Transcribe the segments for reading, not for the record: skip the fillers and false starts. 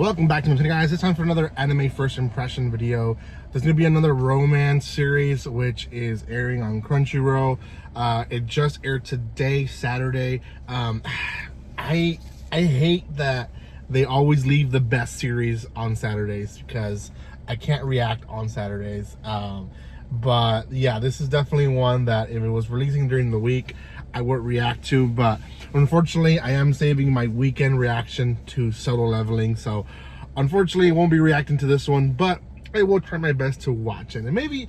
Welcome back to my channel, guys. It's time for another anime first impression video. There's gonna be another romance series which is airing on Crunchyroll. It just aired today, Saturday. I hate that they always leave the best series on Saturdays because I can't react on Saturdays. But yeah, this is definitely one that if it was releasing during the week, I would react to, but unfortunately I am saving my weekend reaction to Solo Leveling, so unfortunately I won't be reacting to this one, but I will try my best to watch it, and maybe,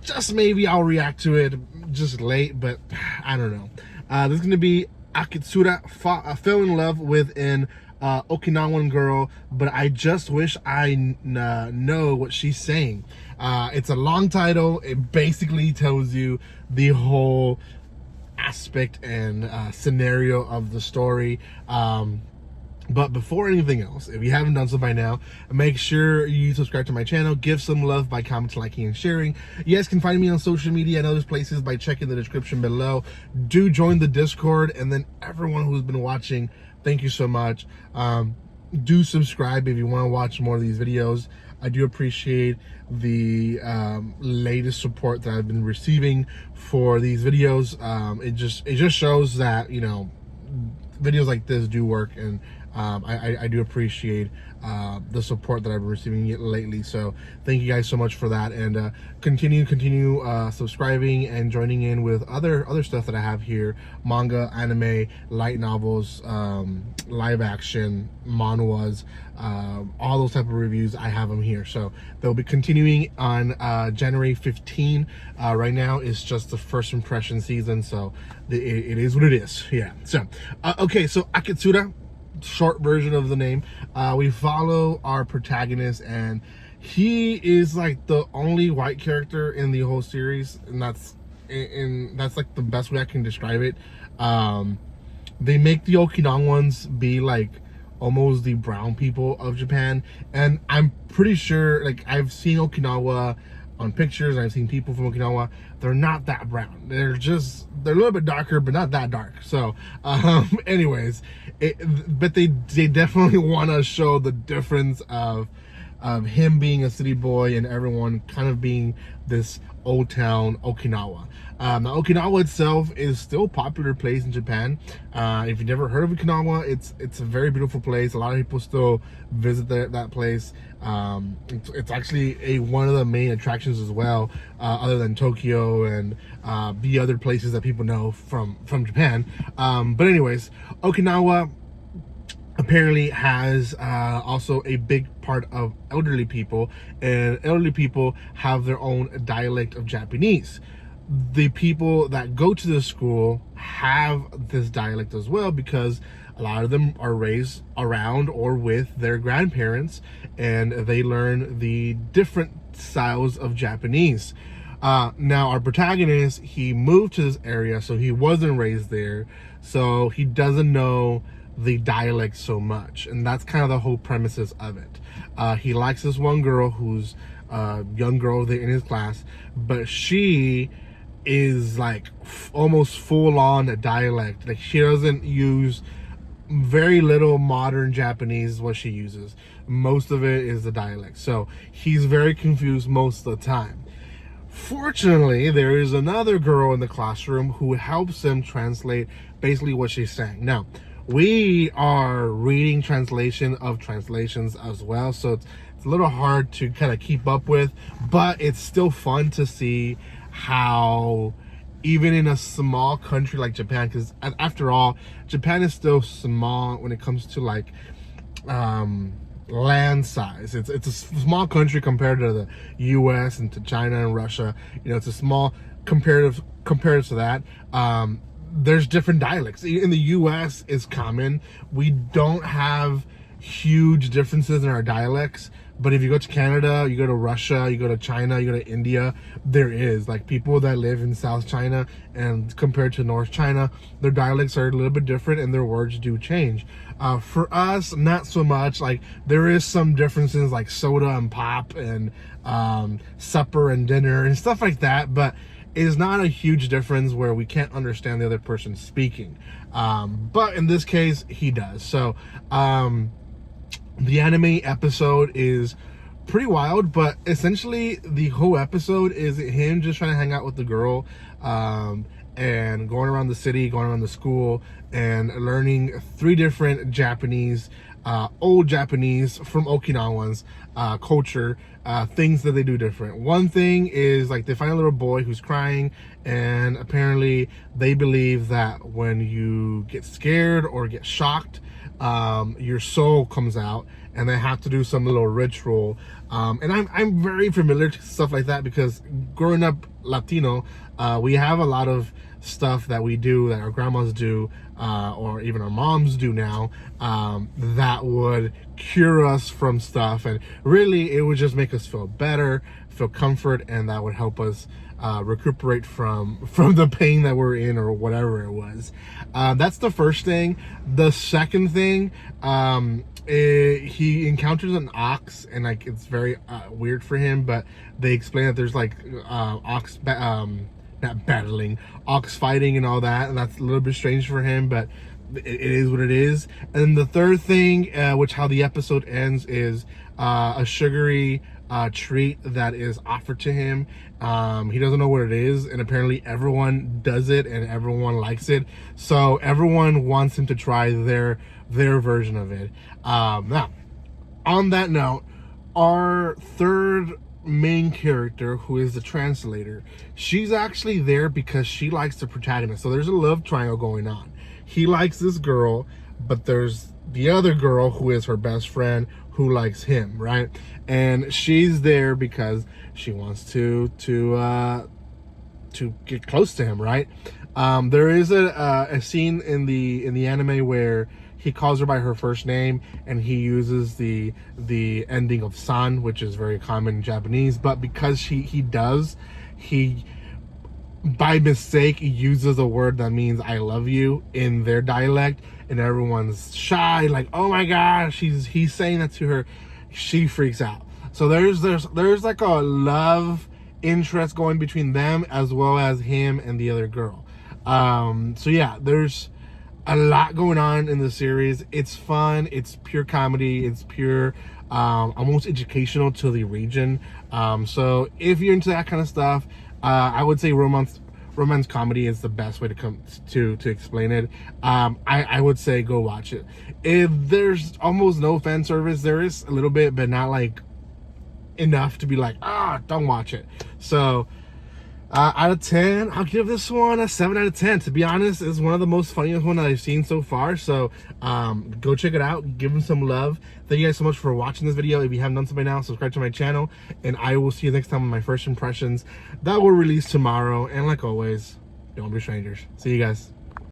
just maybe, I'll react to it just late, but I don't know. This is going to be OKITSURA fell in love with an Okinawan girl, but I just wish I know what she's saying. It's a long title. It basically tells you the whole aspect and scenario of the story. But before anything else, if you haven't done so by now, make sure you subscribe to my channel, give some love by commenting, liking, and sharing. You guys can find me on social media and other places by checking the description below. Do join the Discord, and then everyone who's been watching, thank you so much. Do subscribe if you want to watch more of these videos. I do appreciate the latest support that I've been receiving for these videos. It just shows that, you know, videos like this do work, and I do appreciate the support that I've been receiving lately. So thank you guys so much for that, and continue subscribing and joining in with other stuff that I have here: manga, anime, light novels, live action, manhwas, all those type of reviews. I have them here, so they'll be continuing on January 15. Right now it's just the first impression season, so it is what it is. Yeah. So okay, so OKITSURA, short version of the name. We follow our protagonist, and he is like the only white character in the whole series, and that's like the best way I can describe it. They make the Okinawans be like almost the brown people of Japan, and I'm pretty sure, like, I've seen Okinawa on pictures, I've seen people from Okinawa. They're not that brown. They're a little bit darker, but not that dark. So anyways, but they definitely want to show the difference of him being a city boy and everyone kind of being this old town Okinawa. Now Okinawa itself is still a popular place in Japan. If you've never heard of Okinawa, it's a very beautiful place. A lot of people still visit that place. It's actually one of the main attractions as well, other than Tokyo and the other places that people know from Japan. But anyways, Okinawa apparently has also a big part of elderly people, and elderly people have their own dialect of Japanese. The people that go to the school have this dialect as well, because a lot of them are raised around or with their grandparents, and they learn the different styles of Japanese. Now our protagonist, he moved to this area, so he wasn't raised there, so he doesn't know the dialect so much, and that's kind of the whole premises of it. He likes this one girl who's a young girl there in his class, but she is like almost full-on dialect. Like, she doesn't use very little modern Japanese is what she uses. Most of it is the dialect, so he's very confused most of the time. Fortunately, there is another girl in the classroom who helps him translate basically what she's saying. Now, we are reading translation of translations as well, so it's a little hard to kind of keep up with, but it's still fun to see how even in a small country like Japan, because after all, Japan is still small when it comes to like land size. It's a small country compared to the US and to China and Russia. You know, it's a small comparative to that. There's different dialects. In the US is common. We don't have huge differences in our dialects, but if you go to Canada, you go to Russia, you go to China, you go to India, there is like people that live in South China, and compared to North China, their dialects are a little bit different and their words do change. For us, not so much. Like, there is some differences, like soda and pop, and supper and dinner and stuff like that, but it's not a huge difference where we can't understand the other person speaking. But in this case, he does. So The anime episode is pretty wild, but essentially the whole episode is him just trying to hang out with the girl, and going around the city, going around the school, and learning 3 different Japanese, old Japanese from Okinawans culture, things that they do different. One thing is, like, they find a little boy who's crying, and apparently they believe that when you get scared or get shocked, your soul comes out, and they have to do some little ritual. And I'm very familiar to stuff like that, because growing up Latino, we have a lot of stuff that we do, that our grandmas do, or even our moms do now, that would cure us from stuff, and really it would just make us feel better, feel comfort, and that would help us recuperate from the pain that we're in, or whatever it was. That's the first thing. The second thing, he encounters an ox, and like it's very weird for him, but they explain that there's like not battling, ox fighting and all that, and that's a little bit strange for him, but it is what it is. And the third thing, which how the episode ends, is a sugary treat that is offered to him. He doesn't know what it is, and apparently everyone does it and everyone likes it, so everyone wants him to try their version of it. Now, on that note, our third main character, who is the translator, she's actually there because she likes the protagonist. So there's a love triangle going on. He likes this girl, but there's the other girl who is her best friend who likes him, right? And she's there because she wants to get close to him, right? There is a scene in the anime where he calls her by her first name, and he uses the ending of san, which is very common in Japanese, but because he by mistake uses a word that means I love you in their dialect, and everyone's shy, like, oh my gosh, he's saying that to her. She freaks out. So there's like a love interest going between them, as well as him and the other girl. So yeah, there's a lot going on in the series. It's fun, it's pure comedy, it's pure almost educational to the region. So if you're into that kind of stuff, I would say romance comedy is the best way to come to explain it. I would say go watch it. If there's almost no fan service, there is a little bit, but not like enough to be like, don't watch it. So out of 10, I'll give this one a 7 out of 10. To be honest, it's one of the most funniest ones that I've seen so far. So go check it out, give them some love. Thank you guys so much for watching this video. If you haven't done so by now, subscribe to my channel, and I will see you next time on my first impressions that will release tomorrow. And like always, don't be strangers. See you guys.